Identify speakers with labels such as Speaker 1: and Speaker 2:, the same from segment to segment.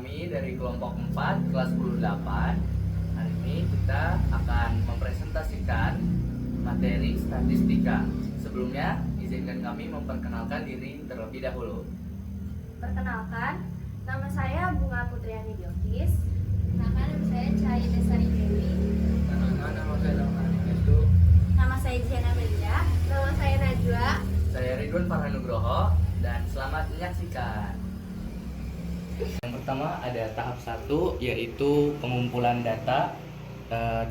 Speaker 1: kami dari kelompok 4 kelas 10-8. Hari ini kita akan mempresentasikan materi statistika. Sebelumnya, izinkan kami memperkenalkan diri terlebih dahulu.
Speaker 2: Perkenalkan, nama saya Bunga Putriani Diokis.
Speaker 3: Nama saya Cahaya Desari Dewi.
Speaker 1: Nama saya Ramani Mestu.
Speaker 2: Nama saya Jiana Melia.
Speaker 3: Nama saya Najwa.
Speaker 1: Saya Ridwan Farhanugroho dan selamat menyaksikan. Yang pertama ada tahap 1 yaitu pengumpulan data.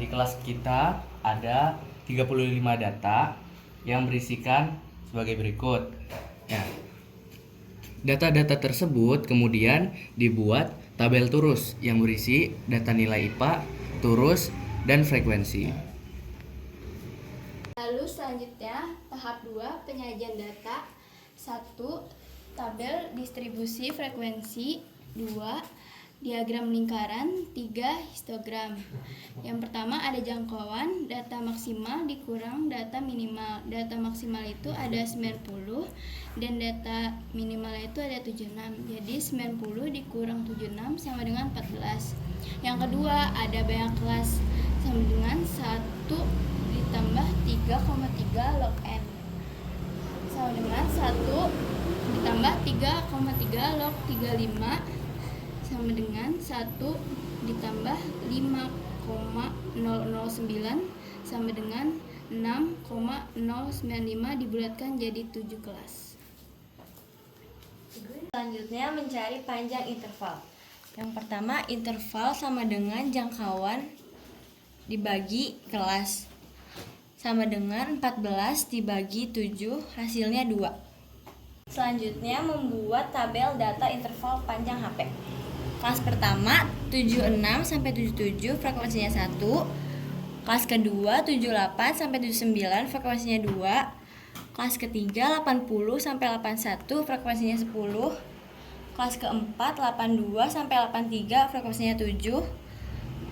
Speaker 1: Di kelas kita ada 35 data yang berisikan sebagai berikut. Ya. Data-data tersebut kemudian dibuat tabel turus yang berisi data nilai IPA, turus, dan frekuensi.
Speaker 3: Lalu selanjutnya tahap 2 penyajian data. 1. Tabel distribusi frekuensi. 2. Diagram lingkaran. 3. Histogram. Yang pertama ada jangkauan, data maksimal dikurang data minimal. Data maksimal itu ada 90 dan data minimal itu ada 76. Jadi 90 dikurang 76 sama dengan 14. Yang kedua ada banyak kelas sama dengan 1 ditambah 3,3 log n sama dengan 1 ditambah 3,3 log 35 sama dengan 1 ditambah 5,009 sama dengan 6,095 dibulatkan jadi 7 kelas.
Speaker 2: Selanjutnya mencari panjang interval. Yang pertama, interval sama dengan jangkauan dibagi kelas. Sama dengan 14 dibagi 7, hasilnya 2. Selanjutnya membuat tabel data interval panjang HP. Kelas pertama 76 sampai 77 frekuensinya 1. Kelas kedua 78 sampai 79 frekuensinya 2. Kelas ketiga 80 sampai 81 frekuensinya 10. Kelas keempat 82 sampai 83 frekuensinya 7.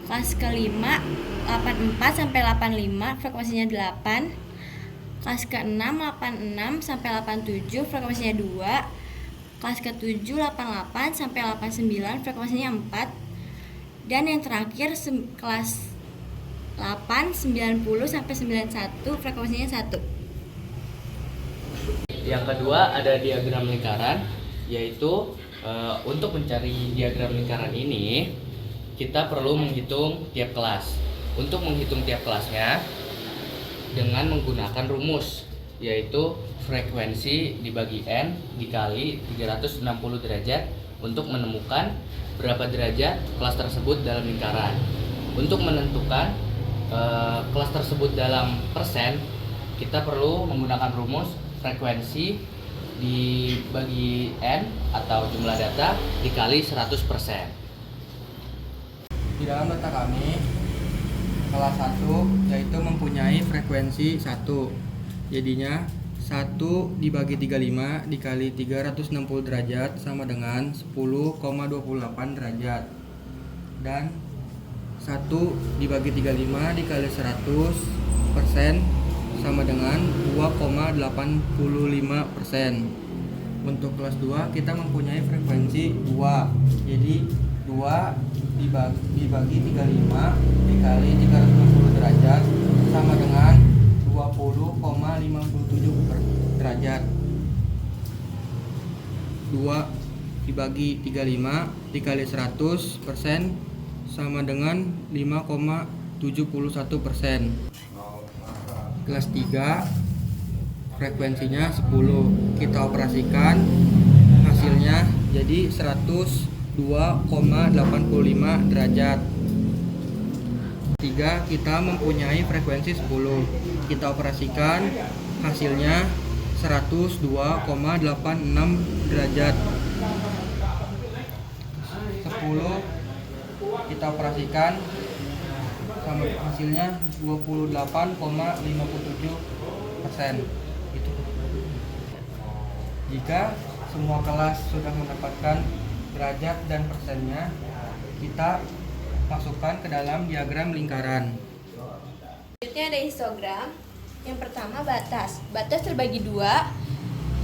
Speaker 2: Kelas kelima 84 sampai 85 frekuensinya 8. Kelas ke-6 86 sampai 87 frekuensinya 2. Kelas ke-7 88 sampai 89 frekuensinya 4. Dan yang terakhir kelas 8 90 sampai 91 frekuensinya 1.
Speaker 1: Yang kedua ada diagram lingkaran, yaitu untuk mencari diagram lingkaran ini kita perlu menghitung tiap kelas. Untuk menghitung tiap kelasnya dengan menggunakan rumus, yaitu frekuensi dibagi N dikali 360 derajat untuk menemukan berapa derajat kelas tersebut dalam lingkaran. Untuk menentukan kelas tersebut dalam persen, kita perlu menggunakan rumus frekuensi dibagi N atau jumlah data dikali 100%.
Speaker 4: Di dalam data kami, kelas 1 yaitu mempunyai frekuensi 1. Jadinya 1 dibagi 35 dikali 360 derajat sama dengan 10,28 derajat. Dan 1 dibagi 35 dikali 100% sama dengan 2,85%. Untuk kelas 2 kita mempunyai frekuensi 2. Jadi 2 dibagi 35 dikali 360 derajat sama dengan 20,57 derajat. 2 dibagi 35 dikali 100% sama dengan 5,71%. Kelas 3 frekuensinya 10. Kita operasikan, hasilnya jadi 102,85 derajat. 3 kita mempunyai frekuensi 10. Kita operasikan, hasilnya 102,86 derajat. 10 kita operasikan, sama hasilnya 28,57%. Itu. Jika semua kelas sudah mendapatkan derajat dan persennya, kita masukkan ke dalam diagram lingkaran.
Speaker 3: Selanjutnya ada histogram. Yang pertama batas. Batas terbagi 2,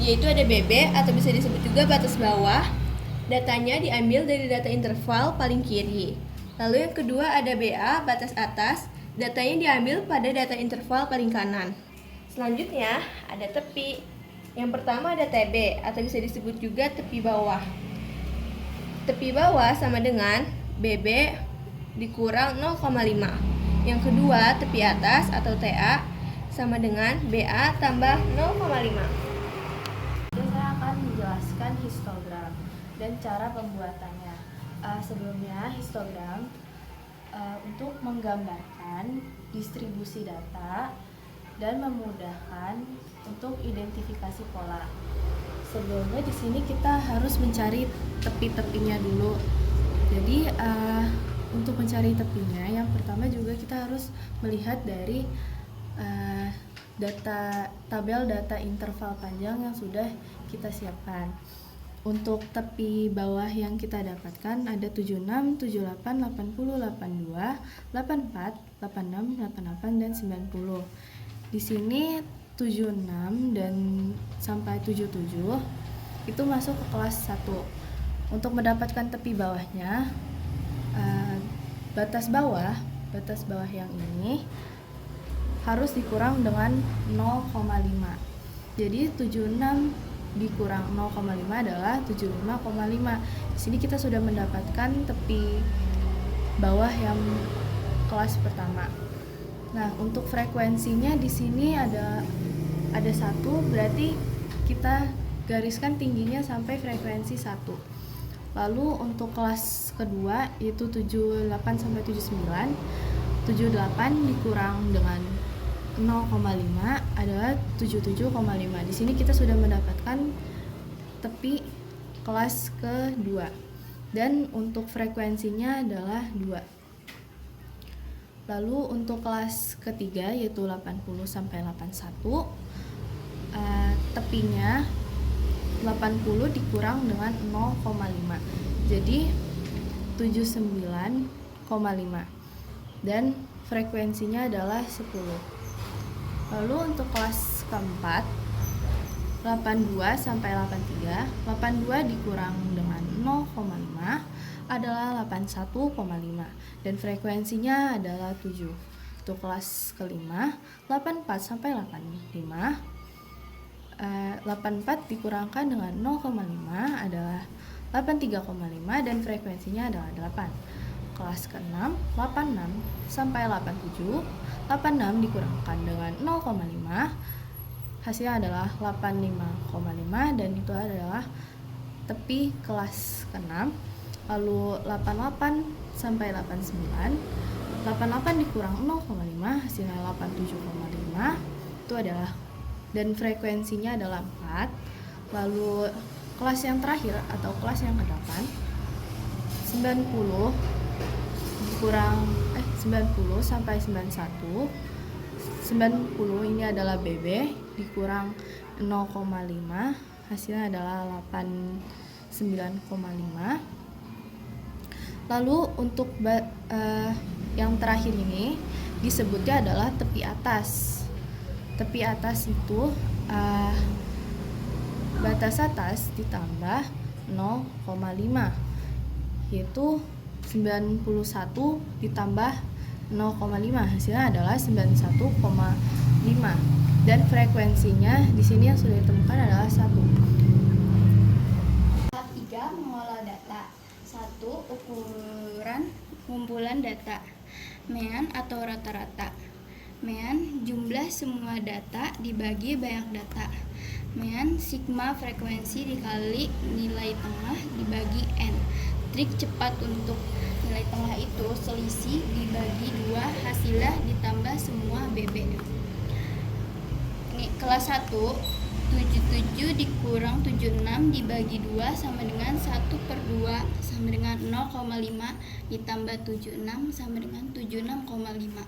Speaker 3: yaitu ada BB atau bisa disebut juga batas bawah
Speaker 5: Datanya diambil dari data interval paling kiri. Lalu yang kedua ada BA, batas atas. Datanya diambil pada data interval paling kanan. Selanjutnya ada tepi. Yang pertama ada TB atau bisa disebut juga tepi bawah. Tepi bawah sama dengan BB dikurang 0,5. Yang kedua tepi atas atau TA sama dengan BA tambah 0,5.
Speaker 6: Saya akan menjelaskan histogram dan cara pembuatannya. Sebelumnya histogram untuk menggambarkan distribusi data dan memudahkan untuk identifikasi pola. Sebelumnya di sini kita harus mencari tepi-tepinya dulu. Jadi untuk mencari tepinya, yang pertama juga kita harus melihat dari tabel data interval panjang yang sudah kita siapkan. Untuk tepi bawah yang kita dapatkan ada 76, 78, 80, 82, 84, 86, 88 dan 90. Di sini 76 dan sampai 77 itu masuk ke kelas 1. Untuk mendapatkan tepi bawahnya, batas bawah yang ini harus dikurang dengan 0,5. Jadi 76 dikurang 0,5 adalah 75,5. Di sini kita sudah mendapatkan tepi bawah yang kelas pertama. Nah, untuk frekuensinya di sini ada 1, berarti kita gariskan tingginya sampai frekuensi 1. Lalu untuk kelas kedua yaitu 78 sampai 79. 78 dikurang dengan 0,5 adalah 77,5. Di sini kita sudah mendapatkan tepi kelas kedua. Dan untuk frekuensinya adalah 2. Lalu untuk kelas ketiga yaitu 80 sampai 81, tepinya 80 dikurang dengan 0,5. Jadi 79,5. Dan frekuensinya adalah 10. Lalu untuk kelas keempat 82 sampai 83, 82 dikurang dengan 0,5 adalah 81,5 dan frekuensinya adalah 7. Untuk kelas kelima 84 sampai 85, 84 dikurangkan dengan 0,5 adalah 83,5 dan frekuensinya adalah 8. Kelas ke-6 86 sampai 87, 86 dikurangkan dengan 0,5 hasilnya adalah 85,5 dan itu adalah tepi kelas ke-6. Lalu 88 sampai 89, 88 dikurang 0,5 hasilnya 87,5 itu adalah, dan frekuensinya adalah 4. Lalu kelas yang terakhir atau kelas yang ke-8 90 sampai 91, 90 ini adalah BB dikurang 0,5 hasilnya adalah 89,5. Lalu untuk yang terakhir ini disebutnya adalah tepi atas. Tepi atas itu batas atas ditambah 0,5 yaitu 91 ditambah 0,5 hasilnya adalah 91,5 dan frekuensinya di sini yang sudah ditemukan adalah 1.
Speaker 3: Tahap 3 mengolah data. 1. Ukuran kumpulan data. Mean atau rata-rata. Mean jumlah semua data dibagi banyak data. Mean sigma frekuensi dikali nilai tengah dibagi n. Trik cepat untuk nilai tengah itu selisih dibagi 2 hasilnya ditambah semua BB. Ini kelas 1 77 dikurang 76 dibagi 2 sama dengan 1/2 sama dengan 0,5 ditambah 76 sama dengan 76,5.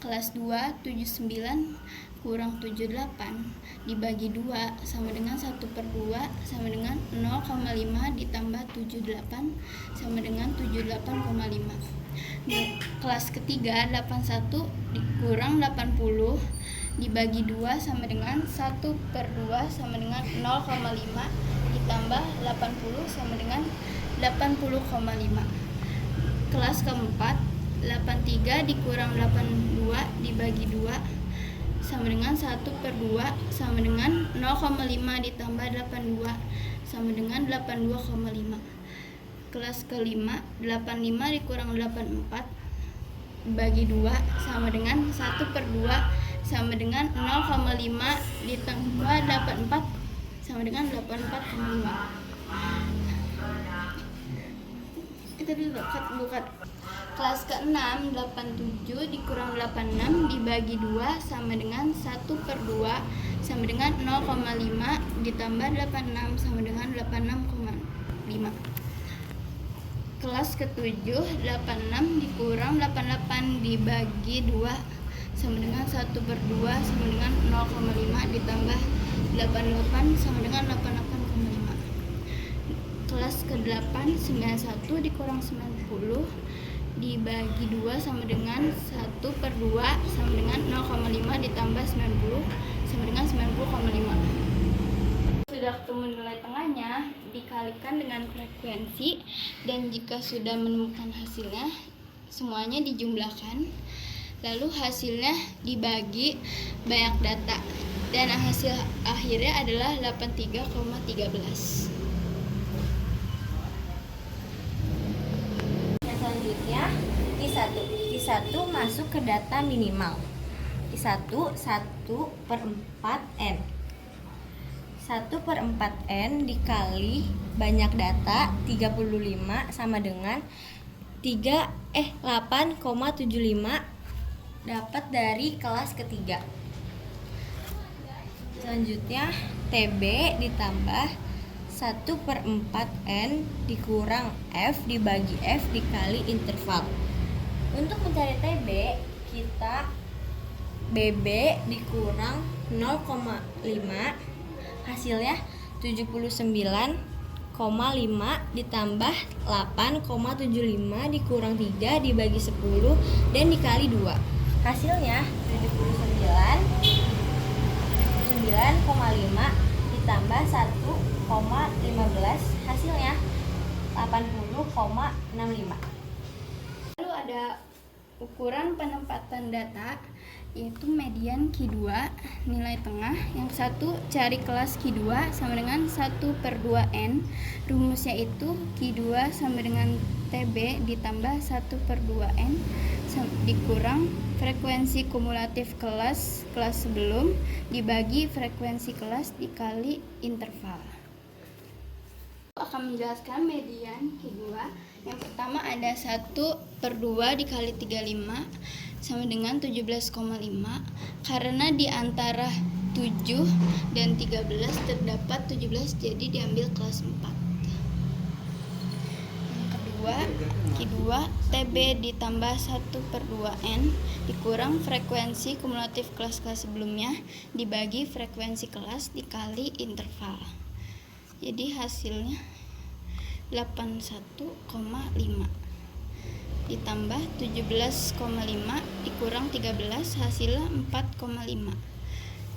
Speaker 3: Kelas 2 79 kurang 78 dibagi 2 sama dengan 1/2 sama dengan 0,5 ditambah 78 sama dengan 78,5. Kelas ketiga 81 dikurang 80 dibagi 2 sama dengan 1/2 sama dengan 0,5 ditambah 80 sama dengan 80,5. Kelas keempat, 83 dikurang 82 dibagi 2 sama dengan 1/2 sama dengan 0,5 ditambah 82 sama dengan 82,5. Kelas kelima, 85 dikurang 84 bagi 2 sama dengan 1/2 sama dengan 0,5 ditambah 84 sama dengan 84,5. Itu dulu bukan. Kelas ke-6, 87 dikurang 86 dibagi 2 sama dengan 1/2 sama dengan 0,5 ditambah 86 sama dengan 86,5. Kelas ke-7, 86 dikurang 88 dibagi 2 sama dengan 1/2 sama dengan 0,5 ditambah 88 sama dengan 88,5. Kelas ke-8, 91 dikurang 90 dibagi 2 sama dengan 1/2 sama dengan 0,5 ditambah 90 sama dengan 90,5. Sudah ketemu nilai tengahnya, dikalikan dengan frekuensi, dan jika sudah menemukan hasilnya, semuanya dijumlahkan, lalu hasilnya dibagi banyak data, dan hasil akhirnya adalah 83,13.
Speaker 2: Selanjutnya Q1 masuk ke data minimal. Q1 1/4N. 1/4N dikali banyak data 35 sama dengan 8,75 dapat dari kelas ketiga. Selanjutnya TB ditambah 1/4N dikurang F dibagi F dikali interval. Untuk mencari TB, kita BB dikurang 0,5, hasilnya 79,5 ditambah 8,75 dikurang 3 dibagi 10 dan dikali 2. Hasilnya 79,5 ditambah 1,15, hasilnya 80,65.
Speaker 3: Lalu ada ukuran penempatan data, yaitu median Q2, nilai tengah. Yang satu, cari kelas Q2 sama dengan 1/2N. Rumusnya itu Q2 sama dengan TB ditambah 1/2N dikurang frekuensi kumulatif kelas sebelum dibagi frekuensi kelas dikali interval. Akan menjelaskan median Q2. Yang pertama ada 1/2 dikali 35 sama dengan 17,5, karena di antara 7 dan 13 terdapat 17, jadi diambil kelas 4. Yang kedua, Q2 TB ditambah 1/2N dikurang frekuensi kumulatif kelas-kelas sebelumnya dibagi frekuensi kelas dikali interval. Jadi hasilnya 81,5 ditambah 17,5 dikurang 13, hasilnya 4,5.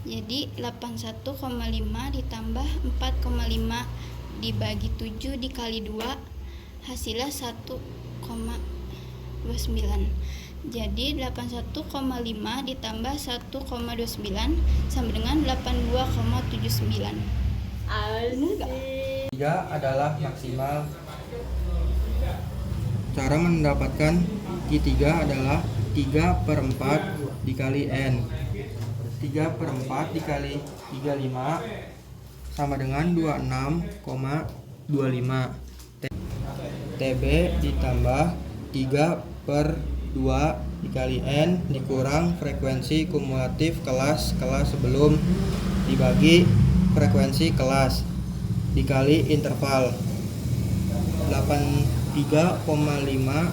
Speaker 3: Jadi 81,5 ditambah 4,5 dibagi 7 dikali 2, hasilnya 1,29. Jadi 81,5 ditambah 1,29 sama dengan 82,79. Enggak.
Speaker 4: 3 adalah maksimal. Cara mendapatkan Q3 adalah 3/4 dikali N. 3/4 dikali 35 sama dengan 26,25. TB ditambah 3/2 dikali N dikurang frekuensi kumulatif kelas sebelum dibagi frekuensi kelas dikali interval. 83,5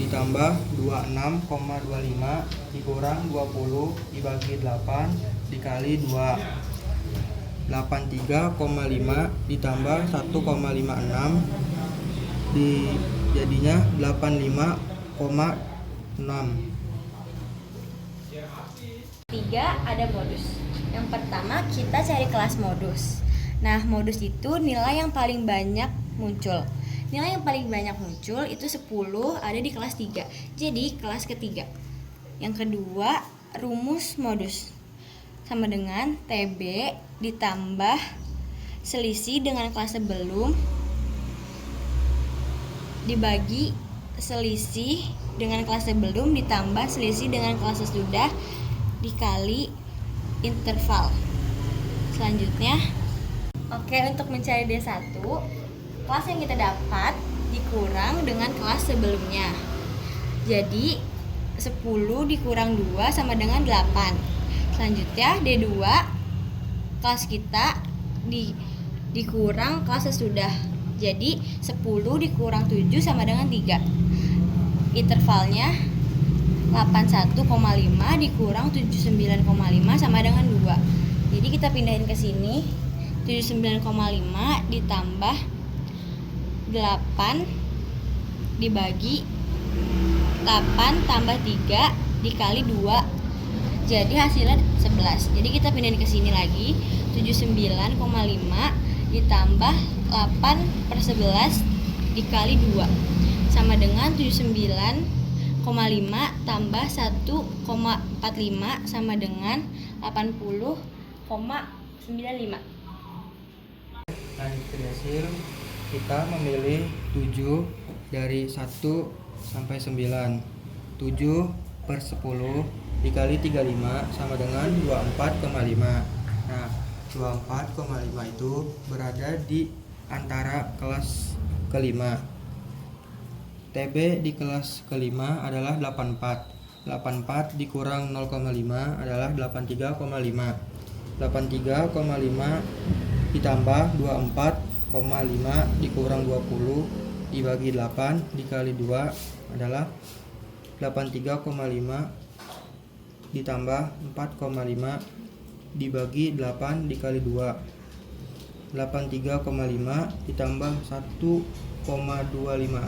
Speaker 4: ditambah 26,25 dikurang 20 dibagi 8 dikali 2. 83,5 ditambah 1,56 jadinya 85,6.
Speaker 2: 3 ada modus. Yang pertama kita cari kelas modus. Nah, modus itu nilai yang paling banyak muncul. Nilai yang paling banyak muncul itu 10 ada di kelas 3. Jadi kelas ketiga. Yang kedua, rumus modus sama dengan TB ditambah selisih dengan kelas sebelum dibagi selisih dengan kelas sebelum ditambah selisih dengan kelas sesudah dikali interval. Selanjutnya, oke, untuk mencari D1, kelas yang kita dapat dikurang dengan kelas sebelumnya. Jadi 10 dikurang 2 sama dengan 8. Selanjutnya D2, kelas kita dikurang kelas sesudah. Jadi 10 dikurang 7 sama dengan 3. Intervalnya 81,5 dikurang 79,5 sama dengan 2. Jadi kita pindahin ke sini. 79,5 ditambah 8 dibagi 8 tambah 3 dikali 2. Jadi hasilnya 11. Jadi kita pindahin ke sini lagi. 79,5 ditambah 8/11 dikali 2 sama dengan 79,5 tambah 1,45 sama dengan 80,95.
Speaker 4: Lanjut ke hasil, kita memilih 7 dari 1 sampai 9. 7/10 dikali 35 sama dengan 24,5. Nah, 24,5 itu berada di antara kelas kelima. TB di kelas kelima adalah 84. 84 dikurang 0,5 adalah 83,5. 83,5 ditambah 24,5 dikurang 20 dibagi 8 dikali 2 adalah 83,5 ditambah 4,5 dibagi 8 dikali 2. 83,5 ditambah 1,25.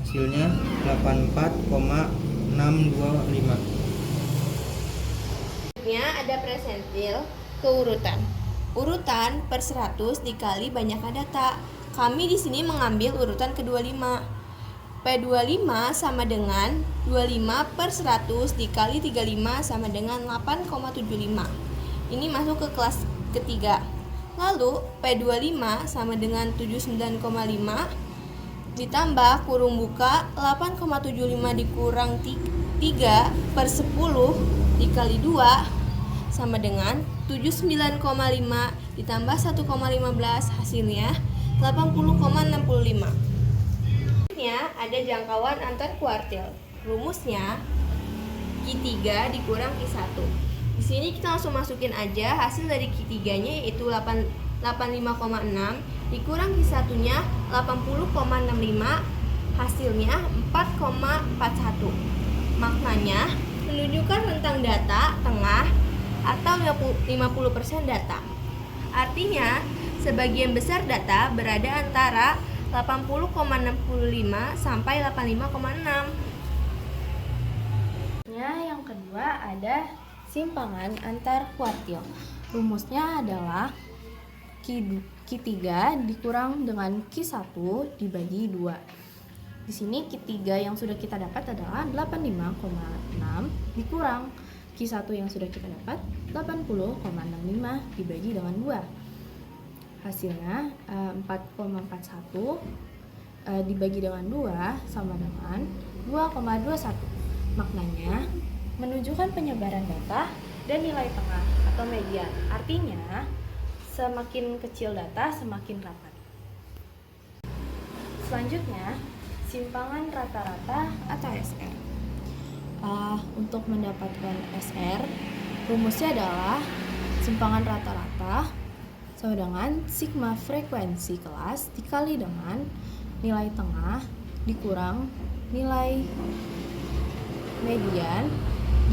Speaker 4: Hasilnya 84,625.
Speaker 5: Selanjutnya ada persentil keurutan. Urutan per 100 dikali banyaknya data. Kami di sini mengambil urutan ke-25. P25 sama dengan 25/100 dikali 35 sama dengan 8,75. Ini masuk ke kelas ketiga. Lalu P25 sama dengan 79,5 ditambah kurung buka 8,75 dikurang 3/10 dikali 2 sama dengan 79,5 ditambah 1,15, hasilnya 80,65. Ada jangkauan antar kuartil. Rumusnya Q3 dikurang Q1. Di sini kita langsung masukin aja hasil dari Q3-nya yaitu 85,6 dikurang Q1-nya 80,65, hasilnya 4,41. Maknanya menunjukkan rentang data tengah atau 50% data. Artinya sebagian besar data berada antara 80,65 sampai 85,6.
Speaker 6: Yang kedua ada simpangan antar kuartil. Rumusnya adalah Q3 dikurang dengan Q1 dibagi 2. Di sini Q3 yang sudah kita dapat adalah 85,6 dikurang Q1 yang sudah kita dapat 80,65 dibagi dengan 2. Hasilnya 4,41 dibagi dengan 2 sama dengan 2,21. Maknanya menunjukkan penyebaran data dan nilai tengah atau median. Artinya semakin kecil data semakin rapat. Selanjutnya simpangan rata-rata atau SR. Untuk mendapatkan SR, rumusnya adalah simpangan rata-rata sama dengan sigma frekuensi kelas dikali dengan nilai tengah dikurang nilai median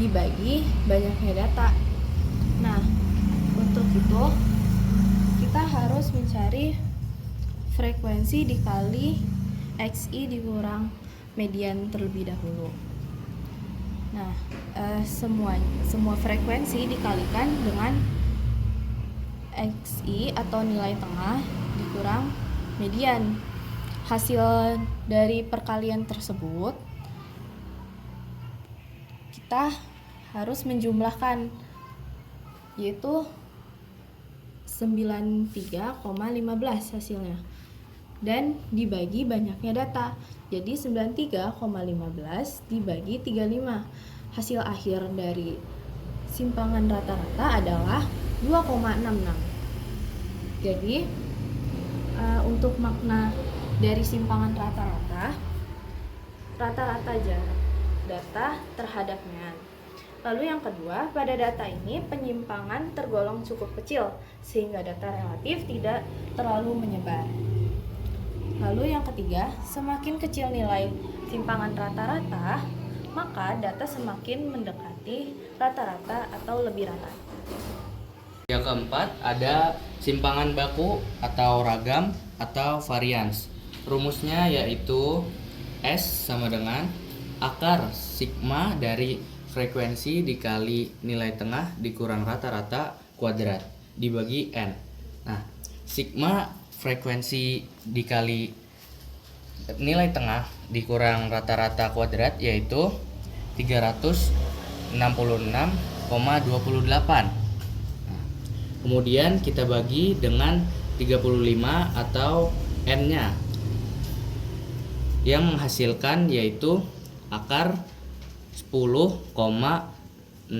Speaker 6: dibagi banyaknya data. Nah, untuk itu kita harus mencari frekuensi dikali XI dikurang median terlebih dahulu. Nah, semua frekuensi dikalikan dengan XI atau nilai tengah dikurang median. Hasil dari perkalian tersebut kita harus menjumlahkan, yaitu 93,15 hasilnya, dan dibagi banyaknya data. Jadi 93,15 dibagi 35. Hasil akhir dari simpangan rata-rata adalah 2,66. Jadi untuk makna dari simpangan rata-rata jarak data terhadapnya. Lalu yang kedua, pada data ini penyimpangan tergolong cukup kecil sehingga data relatif tidak terlalu menyebar. Lalu yang ketiga, semakin kecil nilai simpangan rata-rata, maka data semakin mendekati rata-rata atau lebih rata.
Speaker 1: Yang keempat ada simpangan baku atau ragam atau varians. Rumusnya yaitu S sama dengan akar sigma dari frekuensi dikali nilai tengah dikurang rata-rata kuadrat dibagi N. Nah, sigma frekuensi dikali nilai tengah dikurang rata-rata kuadrat yaitu 366,28. Kemudian kita bagi dengan 35 atau N-nya yang menghasilkan yaitu akar 10,645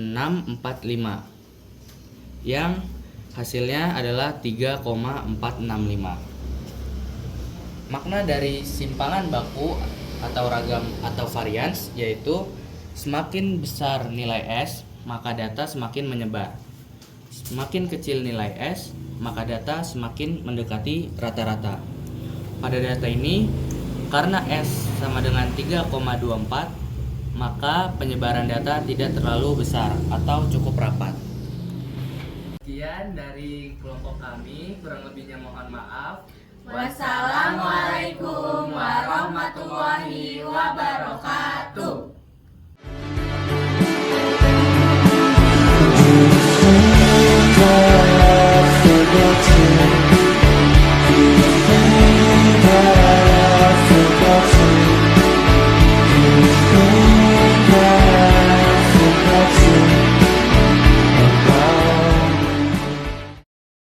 Speaker 1: yang hasilnya adalah 3,465. Makna dari simpangan baku atau ragam atau varians yaitu semakin besar nilai S maka data semakin menyebar. Semakin kecil nilai S, maka data semakin mendekati rata-rata. Pada data ini, karena S sama dengan 3,24, maka penyebaran data tidak terlalu besar atau cukup rapat. Sekian dari kelompok kami, kurang lebihnya mohon maaf.
Speaker 2: Wassalam.